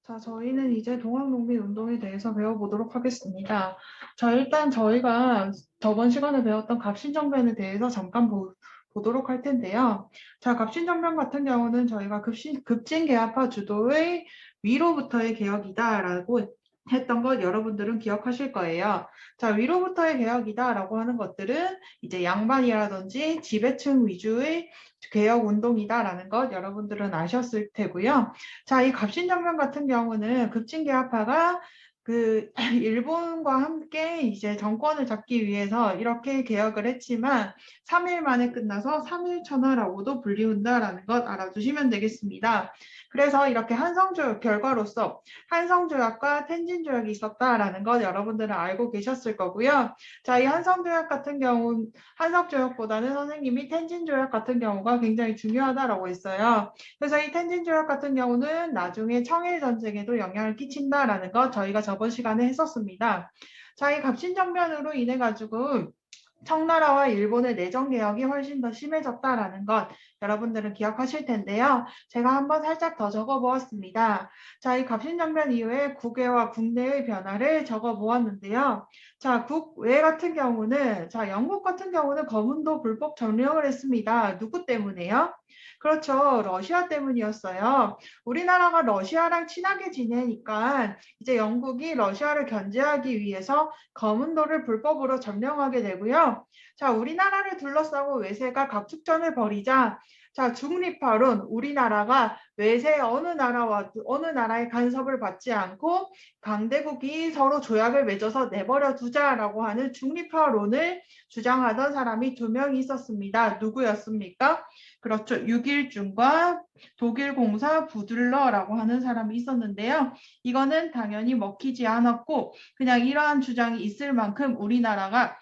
자, 저희는 이제 동학농민운동에 대해서 배워보도록 하겠습니다. 자, 일단 저희가 저번 시간에 배웠던 갑신정변에 대해서 잠깐 보도록 할 텐데요. 자, 갑신정변 같은 경우는 저희가 급진개합화 주도의 위로부터의 개혁이다라고 했던 것 여러분들은 기억하실 거예요. 자, 위로부터의 개혁이다라고 하는 것들은 이제 양반이라든지 지배층 위주의 개혁 운동이다라는 것 여러분들은 아셨을 테고요. 자, 이 갑신정변 같은 경우는 급진개혁파가 일본과 함께 이제 정권을 잡기 위해서 이렇게 개혁을 했지만 3일 만에 끝나서 3일 천하라고도 불리운다라는 것 알아두시면 되겠습니다. 그래서 이렇게 한성조약 결과로서 한성조약과 텐진조약이 있었다라는 것 여러분들은 알고 계셨을 거고요. 자, 이 한성조약 같은 경우 한성조약보다는 선생님이 텐진조약 같은 경우가 굉장히 중요하다라고 했어요. 그래서 이 텐진 조약 같은 경우는 나중에 청일 전쟁에도 영향을 끼친다라는 것 저희가 저번 시간에 했었습니다. 자, 이 갑신정변으로 인해 가지고 청나라와 일본의 내정 개혁이 훨씬 더 심해졌다라는 것 여러분들은 기억하실 텐데요. 제가 한번 살짝 더 적어 보았습니다. 자, 이 갑신정변 이후에 국외와 국내의 변화를 적어 보았는데요. 자, 국외 같은 경우는 영국 같은 경우는 거문도 불법 점령을 했습니다. 누구 때문에요? 그렇죠. 러시아 때문이었어요. 우리나라가 러시아랑 친하게 지내니까 이제 영국이 러시아를 견제하기 위해서 거문도를 불법으로 점령하게 되고요. 자, 우리나라를 둘러싸고 외세가 각축전을 벌이자 중립화론 우리나라가 외세 어느 나라의 간섭을 받지 않고 강대국이 서로 조약을 맺어서 내버려 두자라고 하는 중립화론을 주장하던 사람이 두 명이 있었습니다. 누구였습니까? 그렇죠. 육일중과 독일 공사 부들러라고 하는 사람이 있었는데요. 이거는 당연히 먹히지 않았고 그냥 이러한 주장이 있을 만큼 우리나라가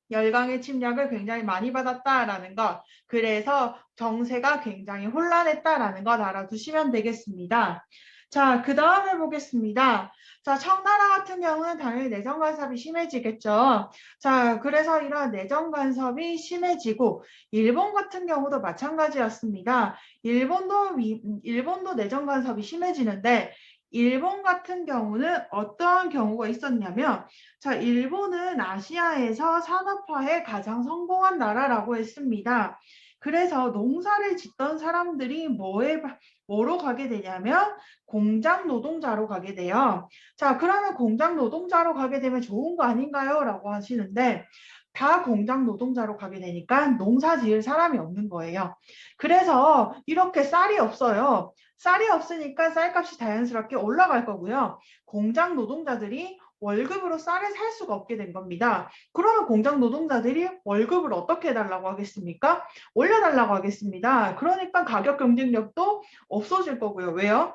열강의 침략을 굉장히 많이 받았다라는 것, 그래서 정세가 굉장히 혼란했다라는 것 알아두시면 되겠습니다. 자, 그 다음에 보겠습니다. 자, 청나라 같은 경우는 당연히 내정 간섭이 심해지겠죠. 자, 그래서 이런 내정 간섭이 심해지고 일본 같은 경우도 마찬가지였습니다. 일본도 내정 간섭이 심해지는데 일본 같은 경우는 어떠한 경우가 있었냐면 자, 일본은 아시아에서 산업화에 가장 성공한 나라라고 했습니다. 그래서 농사를 짓던 사람들이 뭐로 가게 되냐면 공장 노동자로 가게 돼요. 자, 그러면 공장 노동자로 가게 되면 좋은 거 아닌가요? 라고 하시는데 다 공장 노동자로 가게 되니까 농사 지을 사람이 없는 거예요. 그래서 이렇게 쌀이 없어요. 쌀이 없으니까 쌀값이 자연스럽게 올라갈 거고요. 공장 노동자들이 월급으로 쌀을 살 수가 없게 된 겁니다. 그러면 공장 노동자들이 월급을 어떻게 해달라고 하겠습니까? 올려달라고 하겠습니다. 그러니까 가격 경쟁력도 없어질 거고요. 왜요?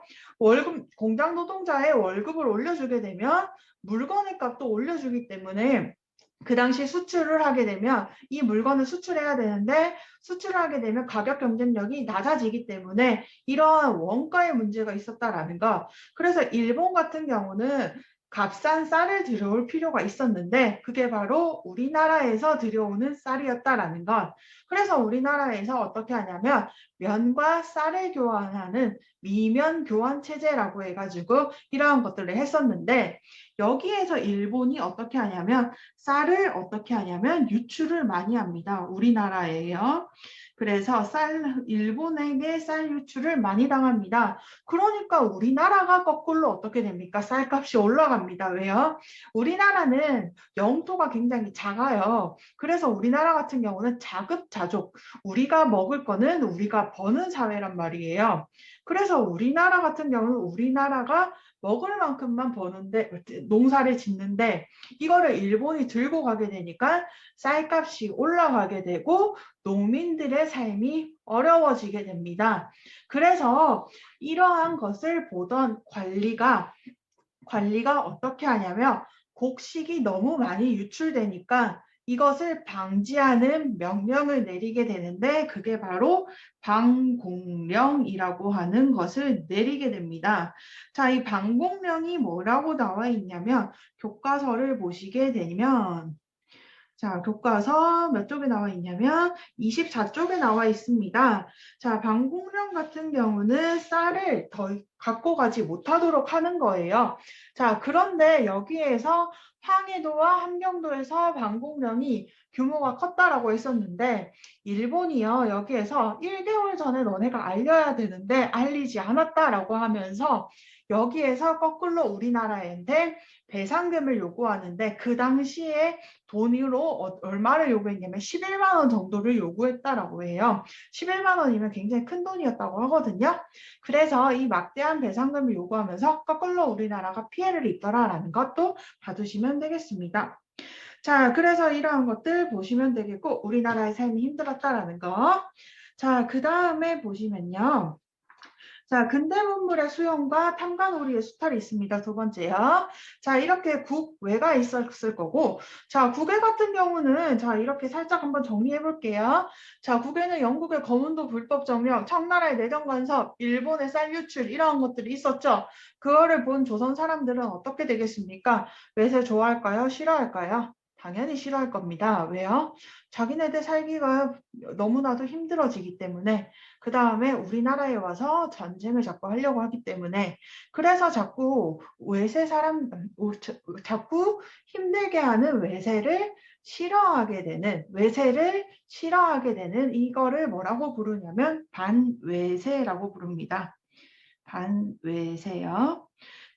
공장 노동자의 월급을 올려주게 되면 물건의 값도 올려주기 때문에 그 당시 수출을 하게 되면 이 물건을 수출해야 되는데 수출을 하게 되면 가격 경쟁력이 낮아지기 때문에 이러한 원가의 문제가 있었다라는 거. 그래서 일본 같은 경우는 값싼 쌀을 들여올 필요가 있었는데 그게 바로 우리나라에서 들여오는 쌀이었다라는 것. 그래서 우리나라에서 어떻게 하냐면 면과 쌀을 교환하는 미면 교환 체제라고 해가지고 이러한 것들을 했었는데 여기에서 일본이 어떻게 하냐면 쌀을 어떻게 하냐면 유출을 많이 합니다. 우리나라에요. 그래서 일본에게 쌀 유출을 많이 당합니다. 그러니까 우리나라가 거꾸로 어떻게 됩니까? 쌀값이 올라갑니다. 왜요? 우리나라는 영토가 굉장히 작아요. 그래서 우리나라 같은 경우는 자급자족. 우리가 먹을 거는 우리가 버는 사회란 말이에요. 그래서 우리나라 같은 경우는 우리나라가 먹을 만큼만 버는데 농사를 짓는데 이거를 일본이 들고 가게 되니까 쌀값이 올라가게 되고 농민들의 삶이 어려워지게 됩니다. 그래서 이러한 것을 보던 관리가 어떻게 하냐면 곡식이 너무 많이 유출되니까 이것을 방지하는 명령을 내리게 되는데 그게 바로 방공령이라고 하는 것을 내리게 됩니다. 자, 이 방공령이 뭐라고 나와 있냐면 교과서를 보시게 되면 자, 교과서 몇 쪽에 나와 있냐면 24쪽에 나와 있습니다. 자, 방공령 같은 경우는 쌀을 더 갖고 가지 못하도록 하는 거예요. 자, 그런데 여기에서 황해도와 함경도에서 방공령이 규모가 컸다라고 했었는데 일본이요, 여기에서 1개월 전에 너네가 알려야 되는데 알리지 않았다라고 하면서 여기에서 거꾸로 우리나라한테 배상금을 요구하는데 그 당시에 돈으로 얼마를 요구했냐면 11만 원 정도를 요구했다라고 해요. 11만 원이면 굉장히 큰 돈이었다고 하거든요. 그래서 이 막대한 배상금을 요구하면서 거꾸로 우리나라가 피해를 입더라라는 것도 봐두시면 되겠습니다. 자, 그래서 이러한 것들 보시면 되겠고 우리나라의 삶이 힘들었다라는 거. 자, 그 다음에 보시면요. 자, 근대문물의 수용과 탐관오리의 수탈이 있습니다. 두 번째요. 자, 이렇게 국외가 있었을 거고, 자, 국외 같은 경우는, 자, 이렇게 살짝 한번 정리해 볼게요. 자, 국외는 영국의 거문도 불법 점령, 청나라의 내정 간섭, 일본의 쌀 유출, 이러한 것들이 있었죠. 그거를 본 조선 사람들은 어떻게 되겠습니까? 외세 좋아할까요? 싫어할까요? 당연히 싫어할 겁니다. 왜요? 자기네들 살기가 너무나도 힘들어지기 때문에 그 다음에 우리나라에 와서 전쟁을 자꾸 하려고 하기 때문에 그래서 자꾸 외세 사람 자꾸 힘들게 하는 외세를 싫어하게 되는 이거를 뭐라고 부르냐면 반외세라고 부릅니다. 반외세요.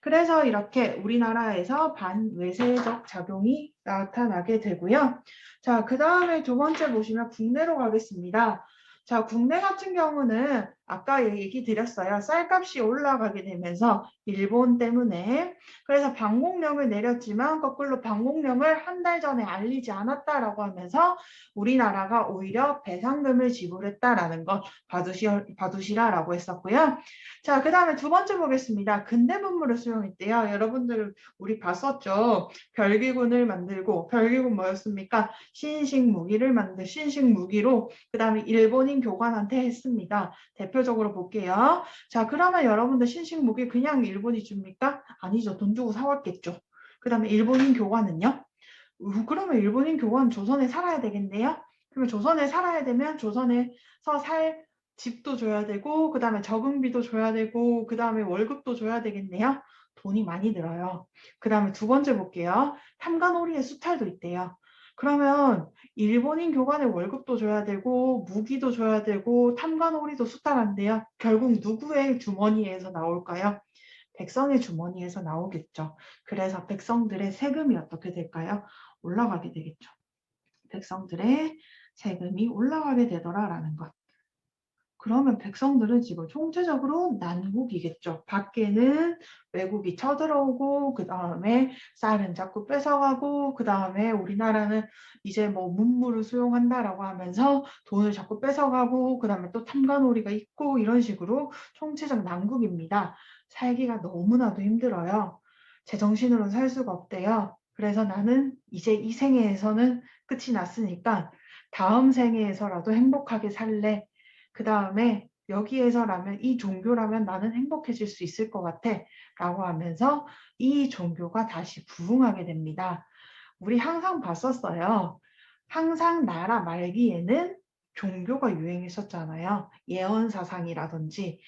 그래서 이렇게 우리나라에서 반외세적 작용이 나타나게 되고요. 자, 그 다음에 두 번째 보시면 국내로 가겠습니다. 자, 국내 같은 경우는 아까 얘기 드렸어요. 쌀값이 올라가게 되면서 일본 때문에 그래서 방공령을 내렸지만 거꾸로 방공령을 한 달 전에 알리지 않았다라고 하면서 우리나라가 오히려 배상금을 지불했다라는 것 봐두시라라고 했었고요. 자, 그 다음에 두 번째 보겠습니다. 근대문물을 수용했대요. 여러분들 우리 봤었죠. 별기군을 만들고 별기군 뭐였습니까? 신식 무기로 그 다음에 일본인 교관한테 했습니다. 대표적으로 볼게요. 자, 그러면 여러분들 신식 무기 그냥 일본이 줍니까? 아니죠. 돈 주고 사왔겠죠. 그 다음에 일본인 교관은요? 그러면 일본인 교관 조선에 살아야 되겠네요. 그러면 조선에 살아야 되면 조선에서 살 집도 줘야 되고 그 다음에 적응비도 줘야 되고 그 다음에 월급도 줘야 되겠네요. 돈이 많이 들어요. 그 다음에 두 번째 볼게요. 탐관오리의 수탈도 있대요. 그러면 일본인 교관의 월급도 줘야 되고 무기도 줘야 되고 탐관오리도 수탈한대요. 결국 누구의 주머니에서 나올까요? 백성의 주머니에서 나오겠죠. 그래서 백성들의 세금이 어떻게 될까요? 올라가게 되겠죠. 백성들의 세금이 올라가게 되더라라는 것. 그러면 백성들은 지금 총체적으로 난국이겠죠. 밖에는 외국이 쳐들어오고 그 다음에 쌀은 자꾸 뺏어가고 그 다음에 우리나라는 이제 뭐 문물을 수용한다라고 하면서 돈을 자꾸 뺏어가고 그 다음에 또 탐관오리가 있고 이런 식으로 총체적 난국입니다. 살기가 너무나도 힘들어요. 제정신으로는 살 수가 없대요. 그래서 나는 이제 이 생애에서는 끝이 났으니까 다음 생애에서라도 행복하게 살래. 그 다음에 여기에서라면 이 종교라면 나는 행복해질 수 있을 것 같아 라고 하면서 이 종교가 다시 부흥하게 됩니다. 우리 항상 봤었어요. 항상 나라 말기에는 종교가 유행했었잖아요. 예언사상이라든지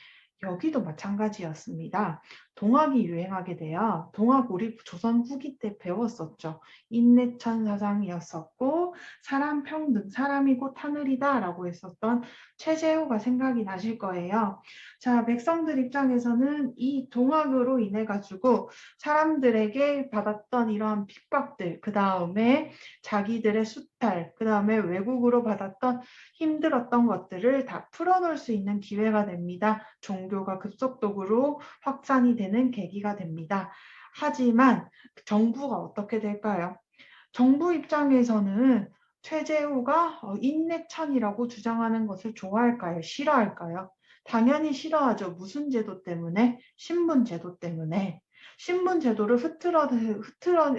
여기도 마찬가지였습니다. 동학이 유행하게 돼요. 동학 우리 조선 후기 때 배웠었죠. 인내천 사상이었었고 사람 평등, 사람이 곧 하늘이다 라고 했었던 최재우가 생각이 나실 거예요. 자, 백성들 입장에서는 이 동학으로 인해 가지고 사람들에게 받았던 이러한 핍박들, 그 다음에 자기들의 수탈, 그 다음에 외국으로 받았던 힘들었던 것들을 다 풀어놓을 수 있는 기회가 됩니다. 종교가 급속도로 확산이 되는 계기가 됩니다. 하지만 정부가 어떻게 될까요? 정부 입장에서는 최재우가 인내천이라고 주장하는 것을 좋아할까요? 싫어할까요? 당연히 싫어하죠. 무슨 제도 때문에? 신분 제도 때문에. 신분 제도를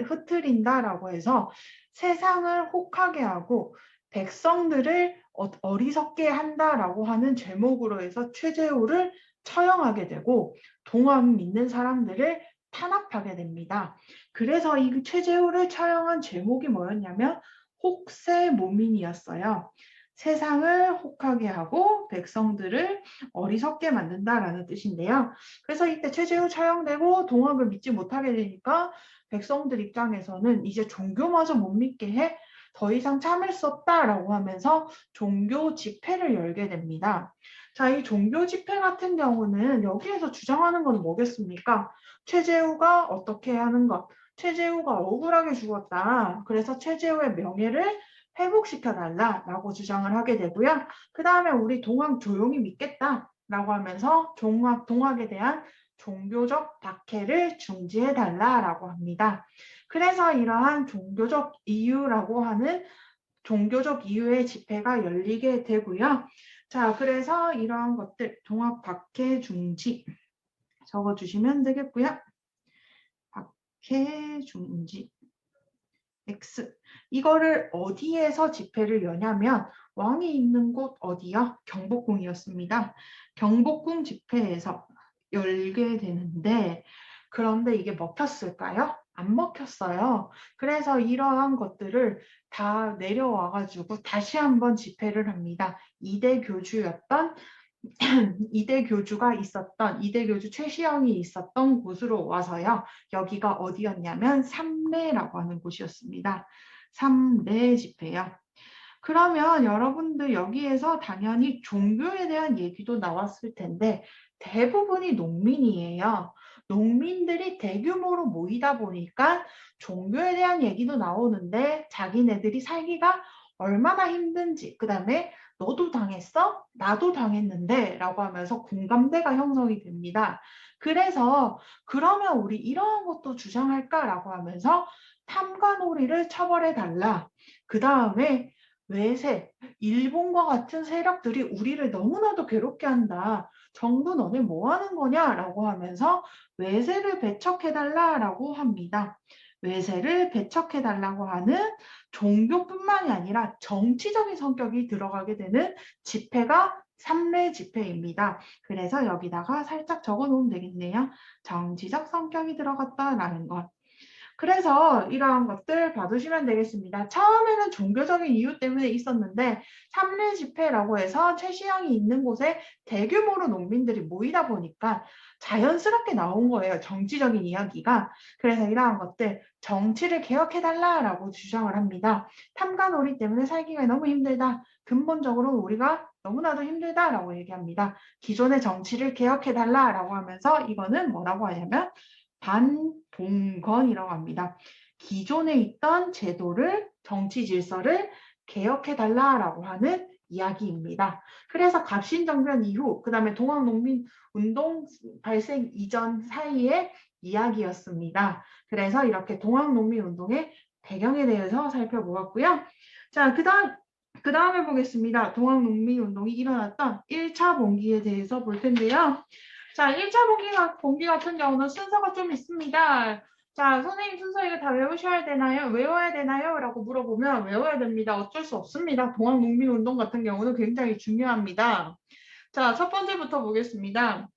흐트린다라고 해서 세상을 혹하게 하고 백성들을 어리석게 한다라고 하는 제목으로 해서 최재우를 처형하게 되고 동학 믿는 사람들을 탄압하게 됩니다. 그래서 이 최재우를 처형한 제목이 뭐였냐면 혹세 모민이었어요. 세상을 혹하게 하고 백성들을 어리석게 만든다라는 뜻인데요. 그래서 이때 최재우 처형되고 동학을 믿지 못하게 되니까 백성들 입장에서는 이제 종교마저 못 믿게 해 더 이상 참을 수 없다라고 하면서 종교 집회를 열게 됩니다. 자, 이 종교 집회 같은 경우는 여기에서 주장하는 건 뭐겠습니까? 최재우가 어떻게 하는 것, 최재우가 억울하게 죽었다. 그래서 최재우의 명예를 회복시켜 달라라고 주장을 하게 되고요. 그 다음에 우리 동학 조용히 믿겠다라고 하면서 동학에 대한 종교적 박해를 중지해 달라라고 합니다. 그래서 이러한 종교적 이유라고 하는 종교적 이유의 집회가 열리게 되고요. 자, 그래서 이러한 것들 동학 박해 중지 적어주시면 되겠고요. 박해 중지 X. 이거를 어디에서 집회를 여냐면 왕이 있는 곳 어디요? 경복궁이었습니다. 경복궁 집회에서 열게 되는데 그런데 이게 먹혔을까요? 안 먹혔어요. 그래서 이러한 것들을 다 내려와가지고 다시 한번 집회를 합니다. 이대 교주였던 이대 교주 최시영이 있었던 곳으로 와서요. 여기가 어디였냐면 삼례라고 하는 곳이었습니다. 삼례 집회요. 그러면 여러분들 여기에서 당연히 종교에 대한 얘기도 나왔을 텐데 대부분이 농민이에요. 농민들이 대규모로 모이다 보니까 종교에 대한 얘기도 나오는데 자기네들이 살기가 얼마나 힘든지, 그 다음에 너도 당했어? 나도 당했는데 라고 하면서 공감대가 형성이 됩니다. 그래서 그러면 우리 이러한 것도 주장할까라고 하면서 탐관오리를 처벌해 달라. 그 다음에 외세, 일본과 같은 세력들이 우리를 너무나도 괴롭게 한다. 정부 너네 뭐 하는 거냐라고 하면서 외세를 배척해달라라고 합니다. 외세를 배척해달라고 하는 종교뿐만이 아니라 정치적인 성격이 들어가게 되는 집회가 삼례 집회입니다. 그래서 여기다가 살짝 적어 놓으면 되겠네요. 정치적 성격이 들어갔다라는 것. 그래서 이러한 것들 봐두시면 되겠습니다. 처음에는 종교적인 이유 때문에 있었는데 삼례 집회라고 해서 최시영이 있는 곳에 대규모로 농민들이 모이다 보니까 자연스럽게 나온 거예요. 정치적인 이야기가. 그래서 이러한 것들 정치를 개혁해달라라고 주장을 합니다. 탐관오리 때문에 살기가 너무 힘들다. 근본적으로 우리가 너무나도 힘들다라고 얘기합니다. 기존의 정치를 개혁해달라라고 하면서 이거는 뭐라고 하냐면 반봉건이라고 합니다. 기존에 있던 제도를, 정치 질서를 개혁해달라라고 하는 이야기입니다. 그래서 갑신정변 이후, 그 다음에 동학농민운동 발생 이전 사이의 이야기였습니다. 그래서 이렇게 동학농민운동의 배경에 대해서 살펴보았고요. 자, 그 다음에 보겠습니다. 동학농민운동이 일어났던 1차 봉기에 대해서 볼 텐데요. 자, 1차 봉기 같은 경우는 순서가 좀 있습니다. 자, 선생님 순서 이거 다 외우셔야 되나요? 외워야 되나요? 라고 물어보면 외워야 됩니다. 어쩔 수 없습니다. 동학농민운동 같은 경우는 굉장히 중요합니다. 자, 첫 번째부터 보겠습니다.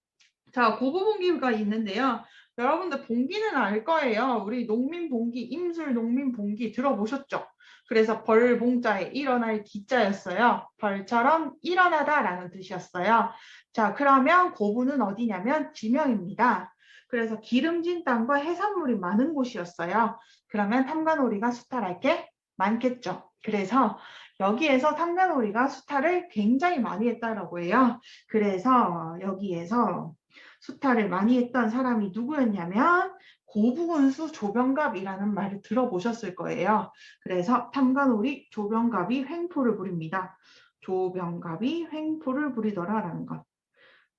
자, 고부봉기가 있는데요. 여러분들 봉기는 알 거예요. 우리 농민봉기, 임술 농민봉기 들어보셨죠? 그래서 벌봉자에 일어날 기자였어요. 벌처럼 일어나다라는 뜻이었어요. 자, 그러면 고부는 어디냐면 지명입니다. 그래서 기름진 땅과 해산물이 많은 곳이었어요. 그러면 탐관오리가 수탈할 게 많겠죠. 그래서 여기에서 탐관오리가 수탈을 굉장히 많이 했다라고 해요. 그래서 여기에서 수탈을 많이 했던 사람이 누구였냐면 고부군수 조병갑이라는 말을 들어보셨을 거예요. 그래서 탐관오리 조병갑이 횡포를 부립니다. 조병갑이 횡포를 부리더라라는 것.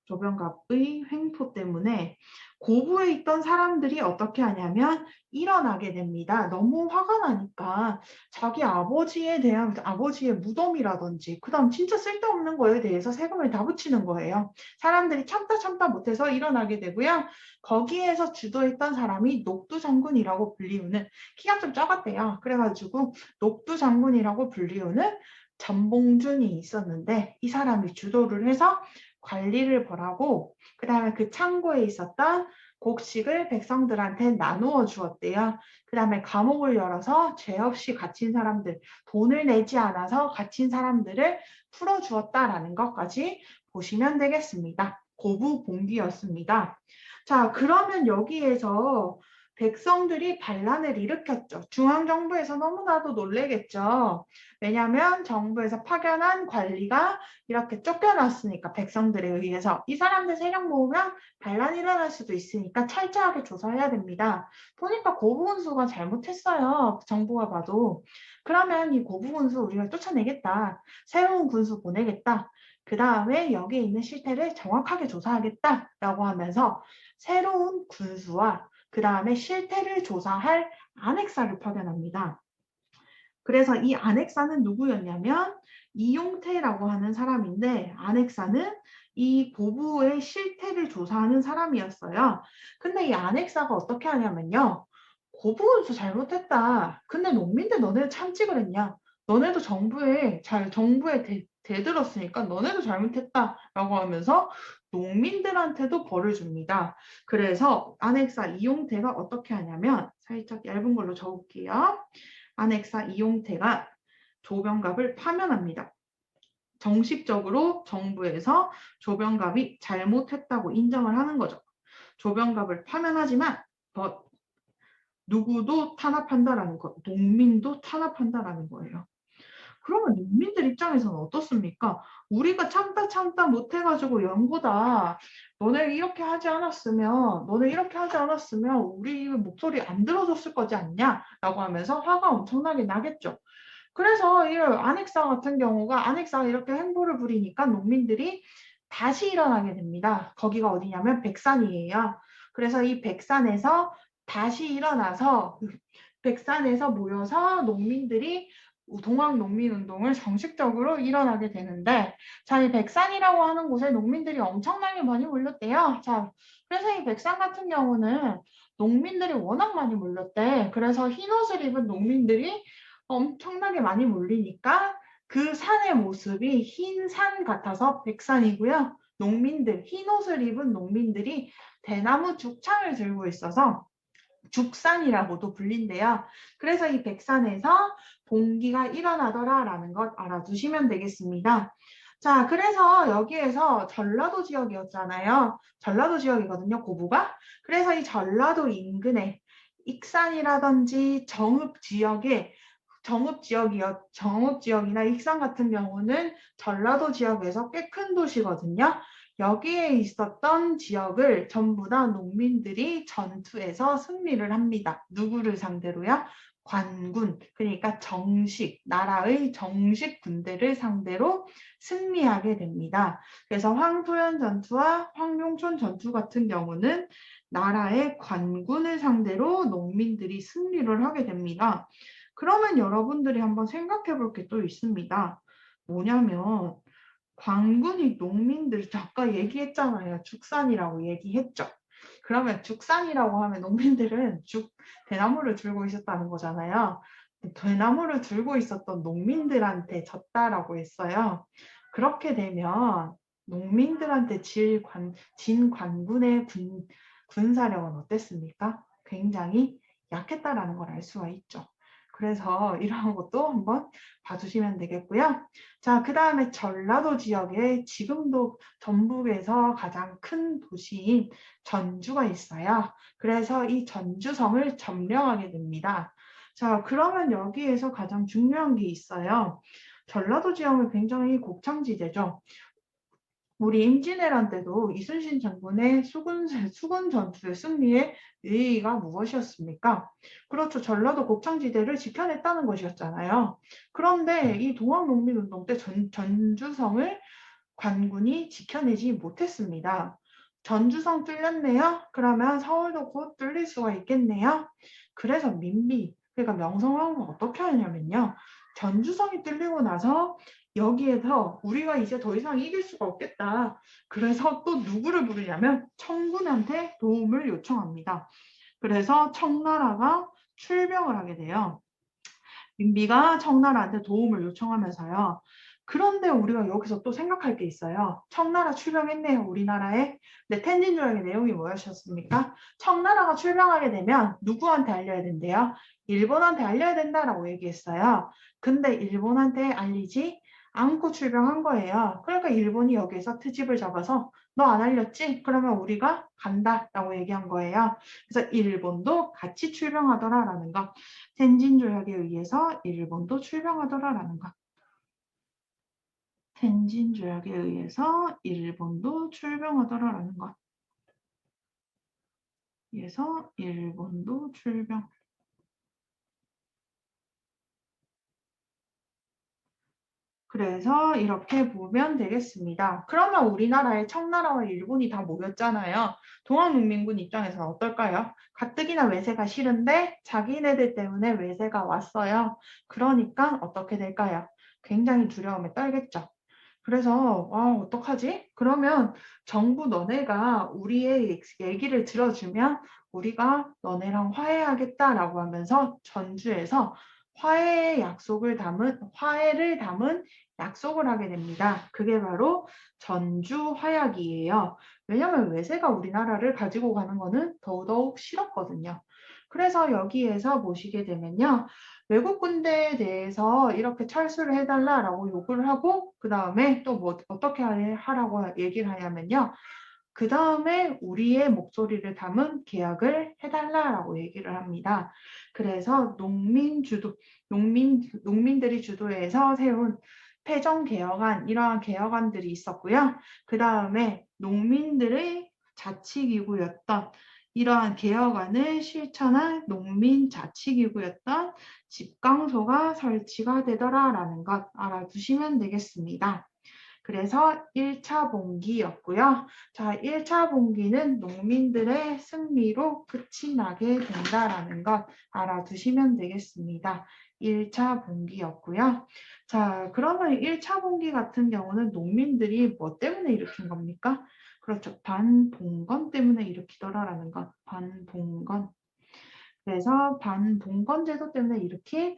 조병갑의 횡포 때문에 고부에 있던 사람들이 어떻게 하냐면 일어나게 됩니다. 너무 화가 나니까 자기 아버지에 대한 아버지의 무덤이라든지 그다음 진짜 쓸데없는 거에 대해서 세금을 다 붙이는 거예요. 사람들이 참다 못해서 일어나게 되고요. 거기에서 주도했던 사람이 녹두 장군이라고 불리우는 키가 좀 작았대요. 그래가지고 녹두 장군이라고 불리우는 전봉준이 있었는데 이 사람이 주도를 해서 관리를 벌하고 그 다음에 그 창고에 있었던 곡식을 백성들한테 나누어 주었대요. 그 다음에 감옥을 열어서 죄 없이 갇힌 사람들, 돈을 내지 않아서 갇힌 사람들을 풀어주었다라는 것까지 보시면 되겠습니다. 고부봉기였습니다. 자, 그러면 여기에서 백성들이 반란을 일으켰죠. 중앙정부에서 너무나도 놀래겠죠. 왜냐하면 정부에서 파견한 관리가 이렇게 쫓겨났으니까 백성들에 의해서 이 사람들 세력 모으면 반란이 일어날 수도 있으니까 철저하게 조사해야 됩니다. 보니까 고부군수가 잘못했어요. 정부가 봐도. 그러면 이 고부군수 우리가 쫓아내겠다. 새로운 군수 보내겠다. 그 다음에 여기에 있는 실태를 정확하게 조사하겠다라고 하면서 새로운 군수와 그 다음에 실태를 조사할 안핵사를 파견합니다. 그래서 이 안핵사는 누구였냐면 이용태라고 하는 사람인데 안핵사는 이 고부의 실태를 조사하는 사람이었어요. 근데 이 안핵사가 어떻게 하냐면요. 고부군수 잘못했다. 근데 농민들 너네도 참지 그랬냐? 너네도 정부에 대들었으니까 너네도 잘못했다라고 하면서 농민들한테도 벌을 줍니다. 그래서 안핵사 이용태가 어떻게 하냐면 살짝 얇은 걸로 적을게요. 안핵사 이용태가 조병갑을 파면합니다. 정식적으로 정부에서 조병갑이 잘못했다고 인정을 하는 거죠. 조병갑을 파면하지만 누구도 탄압한다라는 거, 농민도 탄압한다라는 거예요. 그러면 농민들 입장에서는 어떻습니까? 우리가 참다 못해가지고 연고다. 너네 이렇게 하지 않았으면 우리 목소리 안 들어줬을 거지 않냐? 라고 하면서 화가 엄청나게 나겠죠. 그래서 이 안핵사 같은 경우가 안핵사가 이렇게 행보를 부리니까 농민들이 다시 일어나게 됩니다. 거기가 어디냐면 백산이에요. 그래서 이 백산에서 다시 일어나서 백산에서 모여서 농민들이 동학농민운동을 정식적으로 일어나게 되는데 자, 이 백산이라고 하는 곳에 농민들이 엄청나게 많이 몰렸대요. 자, 그래서 이 백산 같은 경우는 농민들이 워낙 많이 몰렸대. 그래서 흰옷을 입은 농민들이 엄청나게 많이 몰리니까 그 산의 모습이 흰 산 같아서 백산이고요. 흰옷을 입은 농민들이 대나무 죽창을 들고 있어서 죽산이라고도 불린대요. 그래서 이 백산에서 봉기가 일어나더라라는 것 알아두시면 되겠습니다. 자, 그래서 여기에서 전라도 지역이었잖아요. 전라도 지역이거든요, 고부가. 그래서 이 전라도 인근에 익산이라든지 정읍 지역이나 익산 같은 경우는 전라도 지역에서 꽤 큰 도시거든요. 여기에 있었던 지역을 전부 다 농민들이 전투에서 승리를 합니다. 누구를 상대로요? 관군, 그러니까 나라의 정식 군대를 상대로 승리하게 됩니다. 그래서 황소연 전투와 황룡촌 전투 같은 경우는 나라의 관군을 상대로 농민들이 승리를 하게 됩니다. 그러면 여러분들이 한번 생각해 볼 게 또 있습니다. 뭐냐면 관군이 농민들 아까 얘기했잖아요. 죽산이라고 얘기했죠. 그러면 죽산이라고 하면 농민들은 대나무를 들고 있었다는 거잖아요. 대나무를 들고 있었던 농민들한테 졌다라고 했어요. 그렇게 되면 농민들한테 진 관군의 군사력은 어땠습니까? 굉장히 약했다라는 걸 알 수가 있죠. 그래서 이런 것도 한번 봐주시면 되겠고요. 자, 그 다음에 전라도 지역에 지금도 전북에서 가장 큰 도시인 전주가 있어요. 그래서 이 전주성을 점령하게 됩니다. 자, 그러면 여기에서 가장 중요한 게 있어요. 전라도 지역은 굉장히 곡창지대죠. 우리 임진왜란 때도 이순신 장군의 수군 전투의 승리의 의의가 무엇이었습니까? 그렇죠. 전라도 곡창지대를 지켜냈다는 것이었잖아요. 그런데 이 동학농민운동 때 전주성을 관군이 지켜내지 못했습니다. 전주성 뚫렸네요. 그러면 서울도 곧 뚫릴 수가 있겠네요. 그래서 그러니까 명성황후가 어떻게 하냐면요. 전주성이 뚫리고 나서 여기에서 우리가 이제 더 이상 이길 수가 없겠다. 그래서 또 누구를 부르냐면 청군한테 도움을 요청합니다. 그래서 청나라가 출병을 하게 돼요. 민비가 청나라한테 도움을 요청하면서요. 그런데 우리가 여기서 또 생각할 게 있어요. 청나라 출병했네요, 우리나라에. 근데 텐진 조약의 내용이 뭐였습니까? 청나라가 출병하게 되면 누구한테 알려야 된대요? 일본한테 알려야 된다라고 얘기했어요. 근데 일본한테 알리지 않고 출병한 거예요. 그러니까 일본이 여기에서 트집을 잡아서 너 안 알렸지? 그러면 우리가 간다라고 얘기한 거예요. 그래서 일본도 같이 출병하더라라는 거. 텐진 조약에 의해서 일본도 출병하더라라는 거. 텐진 조약에 의해서 일본도 출병하더라라는 것. 그래서 일본도 출병. 그래서 이렇게 보면 되겠습니다. 그러면 우리나라에 청나라와 일본이 다 모였잖아요. 동학농민군 입장에서는 어떨까요? 가뜩이나 외세가 싫은데 자기네들 때문에 외세가 왔어요. 그러니까 어떻게 될까요? 굉장히 두려움에 떨겠죠. 그래서 어떡하지? 그러면 정부 너네가 우리의 얘기를 들어주면 우리가 너네랑 화해하겠다라고 하면서 전주에서 화해를 담은 약속을 하게 됩니다. 그게 바로 전주 화약이에요. 왜냐하면 외세가 우리나라를 가지고 가는 거는 더더욱 싫었거든요. 그래서 여기에서 보시게 되면요. 외국 군대에 대해서 이렇게 철수를 해달라라고 요구를 하고 그 다음에 또 뭐 어떻게 하라고 얘기를 하냐면요. 그 다음에 우리의 목소리를 담은 계약을 해달라라고 얘기를 합니다. 그래서 농민들이 주도해서 세운 패정개혁안, 이러한 개혁안들이 있었고요. 그 다음에 농민들의 자치기구였던 이러한 개혁안을 실천한 농민자치기구였던 집강소가 설치가 되더라라는 것 알아두시면 되겠습니다. 그래서 1차 봉기였고요. 자, 1차 봉기는 농민들의 승리로 끝이 나게 된다라는 것 알아두시면 되겠습니다. 1차 봉기였고요. 자, 그러면 1차 봉기 같은 경우는 농민들이 뭐 때문에 일으킨 겁니까? 그렇죠. 반봉건 때문에 일으키더라라는 것. 반봉건. 그래서 반봉건 제도 때문에 일으킨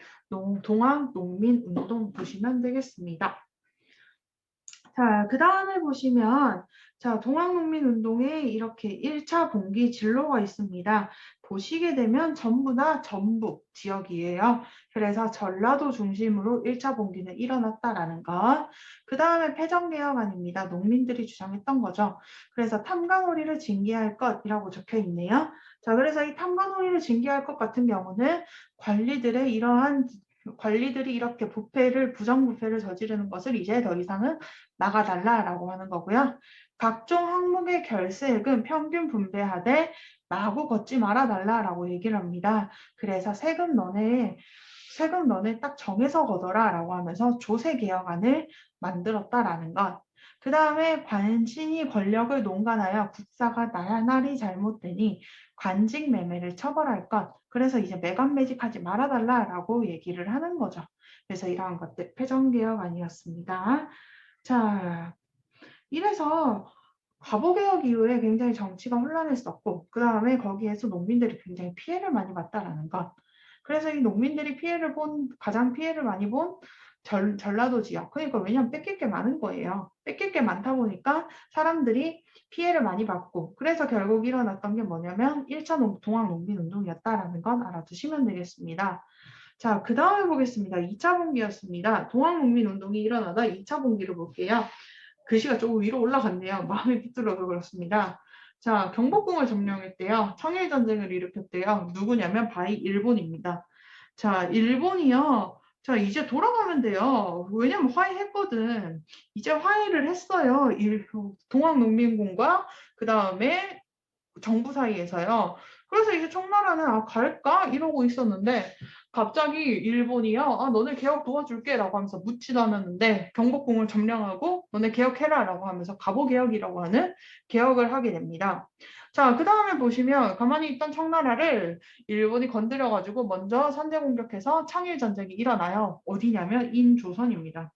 동학농민운동 보시면 되겠습니다. 자, 그 다음에 보시면, 자, 동학농민운동에 이렇게 1차 봉기 진로가 있습니다. 보시게 되면 전부 다 전북 지역이에요. 그래서 전라도 중심으로 1차 봉기는 일어났다라는 것. 그 다음에 패정개혁안입니다. 농민들이 주장했던 거죠. 그래서 탐관오리를 징계할 것이라고 적혀 있네요. 자, 그래서 이 탐관오리를 징계할 것 같은 경우는 관리들이 이렇게 부정부패를 저지르는 것을 이제 더 이상은 나가달라라고 하는 거고요. 각종 항목의 결세액은 평균 분배하되 마구 걷지 말아달라라고 얘기를 합니다. 그래서 세금 너네 딱 정해서 걷어라라고 하면서 조세개혁안을 만들었다라는 것. 그 다음에 관신이 권력을 농간하여 국사가 나날이 잘못되니 관직 매매를 처벌할 것. 그래서 이제 매각매직하지 말아달라라고 얘기를 하는 거죠. 그래서 이러한 것들 패정개혁안이었습니다. 자, 이래서 과보개혁 이후에 굉장히 정치가 혼란했었고 그 다음에 거기에서 농민들이 굉장히 피해를 많이 봤다라는 것. 그래서 이 농민들이 가장 피해를 많이 본 전라도 지역. 그러니까 왜냐하면 뺏길 게 많은 거예요. 뺏길 게 많다 보니까 사람들이 피해를 많이 받고 그래서 결국 일어났던 게 뭐냐면 1차 동학농민운동이었다라는 건 알아두시면 되겠습니다. 자, 그 다음에 보겠습니다. 2차 봉기였습니다. 동학농민운동이 일어나다 2차 봉기를 볼게요. 글씨가 조금 위로 올라갔네요. 마음이 삐뚤어서 그렇습니다. 자, 경복궁을 점령했대요. 청일전쟁을 일으켰대요. 누구냐면 바이 일본입니다. 자, 일본이요. 자, 이제 돌아가면 돼요. 왜냐면 화해했거든. 이제 화해를 했어요. 동학농민군과 그 다음에 정부 사이에서요. 그래서 이제 청나라는 갈까? 이러고 있었는데 갑자기 일본이요. 너네 개혁 도와줄게 라고 하면서 묻지도 않았는데 경복궁을 점령하고 너네 개혁해라 라고 하면서 갑오개혁이라고 하는 개혁을 하게 됩니다. 자, 그 다음에 보시면 가만히 있던 청나라를 일본이 건드려가지고 먼저 선제 공격해서 청일전쟁이 일어나요. 어디냐면 인조선입니다.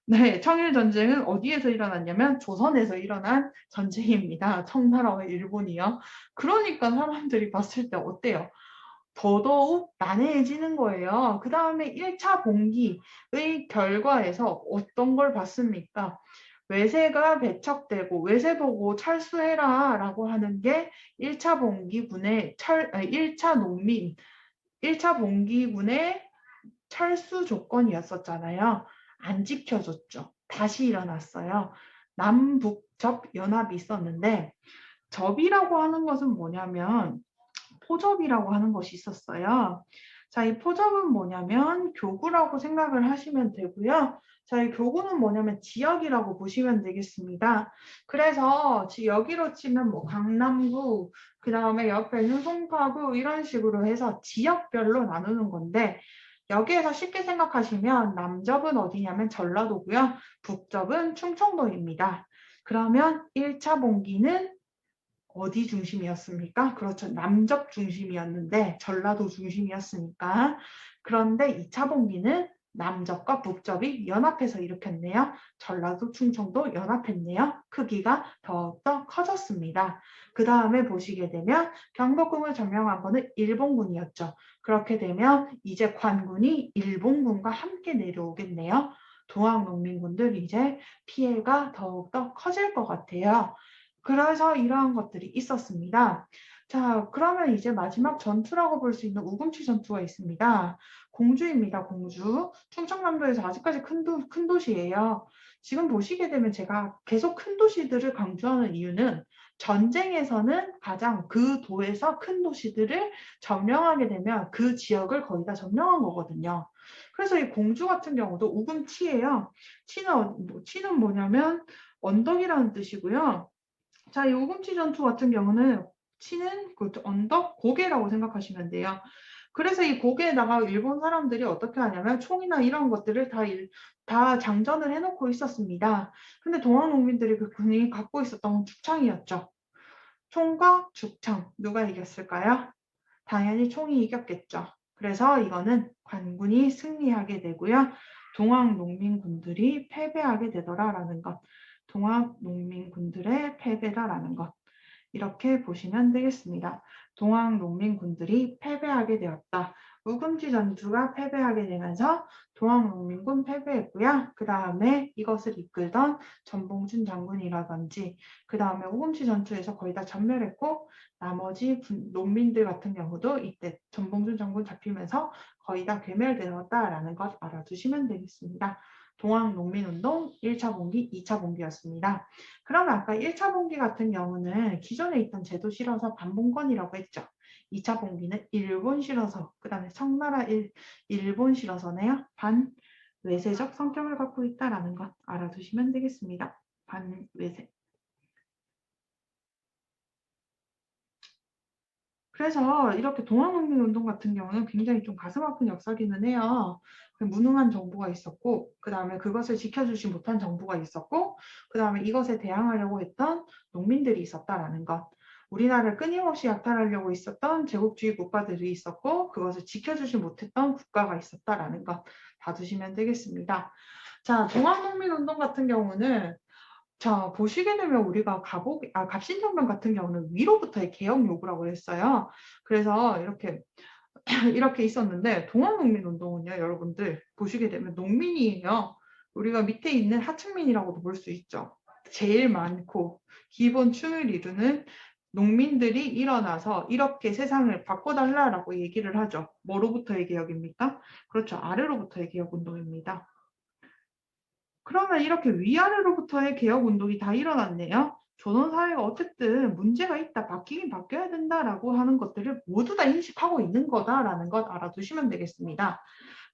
네, 청일전쟁은 어디에서 일어났냐면 조선에서 일어난 전쟁입니다. 청나라와 일본이요. 그러니까 사람들이 봤을 때 어때요? 더더욱 난해해지는 거예요. 그 다음에 1차 봉기의 결과에서 어떤 걸 봤습니까? 외세가 배척되고 외세 보고 철수해라 라고 하는 게 1차 봉기군의 1차 농민, 1차 봉기군의 철수 조건이었었잖아요. 안 지켜줬죠. 다시 일어났어요. 남북접 연합이 있었는데 접이라고 하는 것은 뭐냐면 포접이라고 하는 것이 있었어요. 자, 이 포접은 뭐냐면 교구라고 생각을 하시면 되고요. 자, 이 교구는 뭐냐면 지역이라고 보시면 되겠습니다. 그래서 여기로 치면 뭐 강남구, 그 다음에 옆에는 송파구 이런 식으로 해서 지역별로 나누는 건데 여기에서 쉽게 생각하시면 남접은 어디냐면 전라도고요. 북접은 충청도입니다. 그러면 1차 봉기는 어디 중심이었습니까? 그렇죠. 남접 중심이었는데 전라도 중심이었으니까. 그런데 2차 봉기는 남접과 북접이 연합해서 일으켰네요. 전라도, 충청도 연합했네요. 크기가 더욱더 커졌습니다. 그 다음에 보시게 되면 경복궁을 점령한 거는 일본군이었죠. 그렇게 되면 이제 관군이 일본군과 함께 내려오겠네요. 동학농민군들 이제 피해가 더욱더 커질 것 같아요. 그래서 이러한 것들이 있었습니다. 자, 그러면 이제 마지막 전투라고 볼 수 있는 우금치 전투가 있습니다. 공주입니다, 공주. 충청남도에서 아직까지 큰 도시예요. 지금 보시게 되면 제가 계속 큰 도시들을 강조하는 이유는 전쟁에서는 가장 그 도에서 큰 도시들을 점령하게 되면 그 지역을 거의 다 점령한 거거든요. 그래서 이 공주 같은 경우도 우금치예요. 치는 뭐냐면 언덕이라는 뜻이고요. 자, 이 우금치 전투 같은 경우는 치는 그 언덕 고개라고 생각하시면 돼요. 그래서 이 고개에다가 일본 사람들이 어떻게 하냐면 총이나 이런 것들을 다 장전을 해놓고 있었습니다. 근데 동학농민들이 그 군이 갖고 있었던 죽창이었죠. 총과 죽창 누가 이겼을까요? 당연히 총이 이겼겠죠. 그래서 이거는 관군이 승리하게 되고요. 동학농민군들이 패배하게 되더라라는 것. 동학농민군들의 패배다라는 것. 이렇게 보시면 되겠습니다. 동학농민군들이 패배하게 되었다. 우금치 전투가 패배하게 되면서 동학농민군 패배했고요. 그 다음에 이것을 이끌던 전봉준 장군이라든지 그 다음에 우금치 전투에서 거의 다 전멸했고 나머지 농민들 같은 경우도 이때 전봉준 장군 잡히면서 거의 다 괴멸되었다라는 것 알아두시면 되겠습니다. 동학농민운동 1차 봉기, 2차 봉기였습니다. 그러면 아까 1차 봉기 같은 경우는 기존에 있던 제도 실어서 반봉건이라고 했죠. 2차 봉기는 일본 실어서, 그 다음에 청나라 일본 실어서네요. 반외세적 성격을 갖고 있다는 것 알아두시면 되겠습니다. 반외세. 그래서 이렇게 동학농민운동 같은 경우는 굉장히 좀 가슴 아픈 역사기는 해요. 무능한 정부가 있었고, 그 다음에 그것을 지켜주지 못한 정부가 있었고, 그 다음에 이것에 대항하려고 했던 농민들이 있었다라는 것. 우리나라를 끊임없이 약탈하려고 있었던 제국주의 국가들이 있었고, 그것을 지켜주지 못했던 국가가 있었다라는 것 봐두시면 되겠습니다. 자, 동학농민운동 같은 경우는 자, 보시게 되면 우리가 갑신정변 같은 경우는 위로부터의 개혁 요구라고 했어요. 그래서 이렇게 있었는데, 동학농민운동은요, 여러분들, 보시게 되면 농민이에요. 우리가 밑에 있는 하층민이라고도 볼 수 있죠. 제일 많고, 기본 층을 이루는 농민들이 일어나서 이렇게 세상을 바꿔달라라고 얘기를 하죠. 뭐로부터의 개혁입니까? 그렇죠. 아래로부터의 개혁운동입니다. 그러면 이렇게 위아래로부터의 개혁운동이 다 일어났네요. 조선사회가 어쨌든 문제가 있다, 바뀌긴 바뀌어야 된다라고 하는 것들을 모두 다 인식하고 있는 거다라는 것 알아두시면 되겠습니다.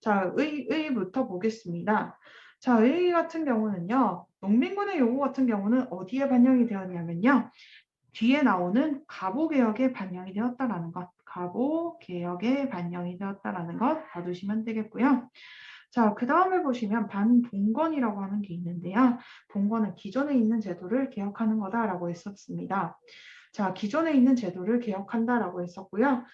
자, 의부터 보겠습니다. 자, 의 같은 경우는요, 농민군의 요구 같은 경우는 어디에 반영이 되었냐면요, 뒤에 나오는 가보개혁에 반영이 되었다라는 것, 가보개혁에 반영이 되었다라는 것 봐두시면 되겠고요. 자, 그 다음에 보시면 반봉건이라고 하는 게 있는데요. 봉건은 기존에 있는 제도를 개혁하는 거다라고 했었습니다. 자, 기존에 있는 제도를 개혁한다라고 했었고요.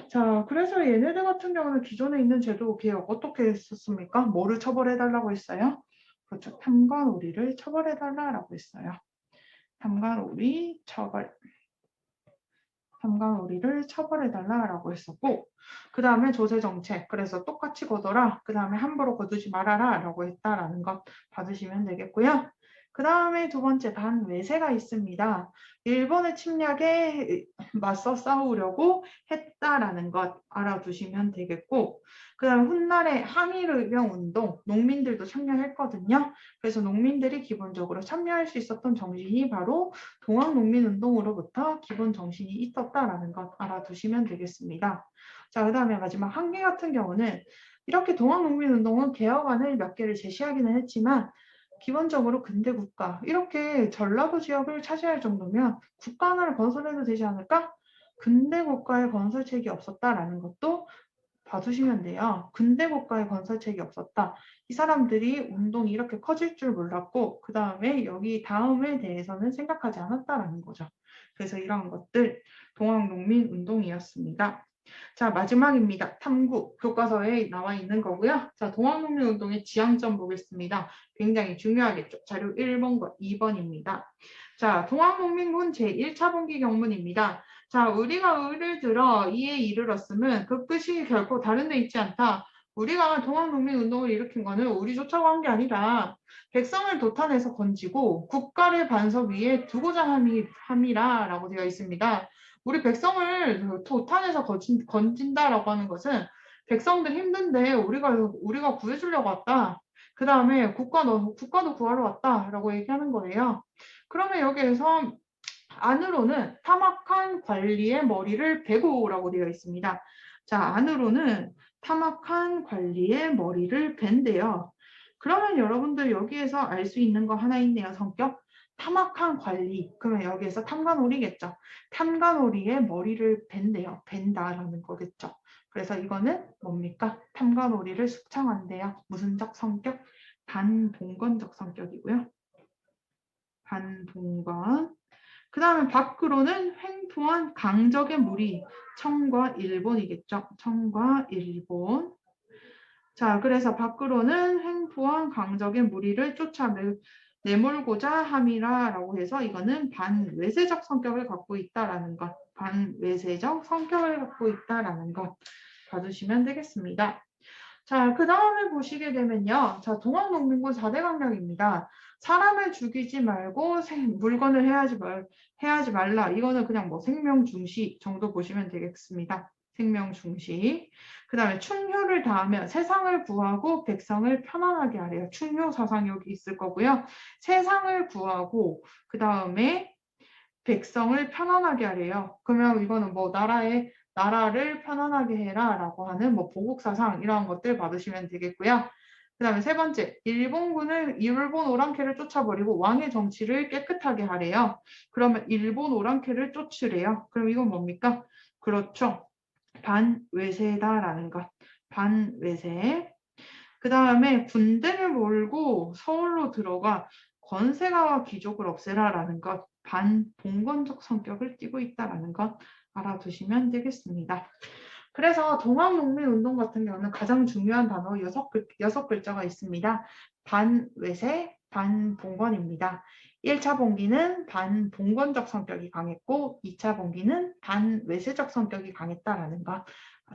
자, 그래서 얘네들 같은 경우는 기존에 있는 제도 개혁 어떻게 했었습니까? 뭐를 처벌해달라고 했어요? 그렇죠. 탐관오리를 처벌해달라고 했어요. 탐관오리 처벌. 탐관오리를 처벌해달라라고 했었고, 그 다음에 조세정책, 그래서 똑같이 거둬라, 그 다음에 함부로 거두지 말아라라고 했다라는 것 봐주시면 되겠고요. 그 다음에 두 번째 반외세가 있습니다. 일본의 침략에 맞서 싸우려고 했다라는 것 알아두시면 되겠고, 그 다음에 훗날에 항일의병운동, 농민들도 참여했거든요. 그래서 농민들이 기본적으로 참여할 수 있었던 정신이 바로 동학농민운동으로부터 기본 정신이 있었다라는 것 알아두시면 되겠습니다. 자, 그 다음에 마지막 한계 같은 경우는 이렇게 동학농민운동은 개혁안을 몇 개를 제시하기는 했지만 기본적으로 근대 국가, 이렇게 전라도 지역을 차지할 정도면 국가 하나를 건설해도 되지 않을까? 근대 국가의 건설책이 없었다라는 것도 봐주시면 돼요. 근대 국가의 건설책이 없었다. 이 사람들이 운동이 이렇게 커질 줄 몰랐고 그 다음에 여기 다음에 대해서는 생각하지 않았다라는 거죠. 그래서 이런 것들 동학농민운동이었습니다. 자, 마지막입니다. 탐구 교과서에 나와 있는 거고요. 자, 동학농민운동의 지향점 보겠습니다. 굉장히 중요하겠죠. 자료 1번과 2번입니다. 자, 동학농민군 제1차 분기 경문입니다. 자, 우리가 의를 들어 이에 이르렀으면 그 끝이 결코 다른 데 있지 않다. 우리가 동학농민운동을 일으킨 거는 우리 좋자고 한 게 아니라 백성을 도탄해서 건지고 국가를 반석 위에 두고자 함이라라고 되어 있습니다. 우리 백성을 도탄해서 건진다라고 하는 것은 백성들 힘든데 우리가 구해주려고 왔다. 그 다음에 국가도 구하러 왔다라고 얘기하는 거예요. 그러면 여기에서 안으로는 탐악한 관리의 머리를 베고라고 되어 있습니다. 자, 안으로는 탐악한 관리의 머리를 벤대요. 그러면 여러분들 여기에서 알 수 있는 거 하나 있네요. 성격. 탐악한 관리. 그러면 여기에서 탐관오리겠죠. 탐관오리의 머리를 벤대요. 벤다라는 거겠죠. 그래서 이거는 뭡니까? 탐관오리를 숙청한대요. 무슨적 성격? 반봉건적 성격이고요. 반봉건. 그 다음에 밖으로는 횡포한 강적의 무리, 청과 일본이겠죠. 청과 일본. 자, 그래서 밖으로는 횡포한 강적의 무리를 내몰고자 함이라라고 해서 이거는 반외세적 성격을 갖고 있다라는 것, 반외세적 성격을 갖고 있다라는 것 봐주시면 되겠습니다. 자, 그 다음에 보시게 되면요. 자, 동학농민군 4대 강령입니다. 사람을 죽이지 말고 물건을 해하지 말라. 이거는 그냥 뭐 생명 중시 정도 보시면 되겠습니다. 생명 중시. 그 다음에 충효를 다하며 세상을 구하고 백성을 편안하게 하래요. 충효 사상이 여기 있을 거고요. 세상을 구하고 그 다음에 백성을 편안하게 하래요. 그러면 이거는 뭐 나라를 편안하게 해라라고 하는 뭐 보국사상 이런 것들 받으시면 되겠고요. 그 다음에 세 번째, 일본 오랑캐를 쫓아버리고 왕의 정치를 깨끗하게 하래요. 그러면 일본 오랑캐를 쫓으래요. 그럼 이건 뭡니까? 그렇죠. 반외세다라는 것. 반외세. 그 다음에 군대를 몰고 서울로 들어가 권세가와 귀족을 없애라라는 것. 반봉건적 성격을 띠고 있다라는 것 알아두시면 되겠습니다. 그래서 동학농민운동 같은 경우는 가장 중요한 단어 6글자가 있습니다. 반외세, 반봉건입니다. 1차 봉기는 반봉건적 성격이 강했고 2차 봉기는 반외세적 성격이 강했다라는 것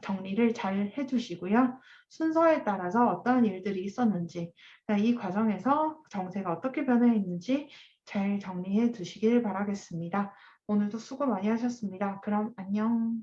정리를 잘 해주시고요. 순서에 따라서 어떤 일들이 있었는지 이 과정에서 정세가 어떻게 변화했는지 잘 정리해 두시길 바라겠습니다. 오늘도 수고 많이 하셨습니다. 그럼 안녕.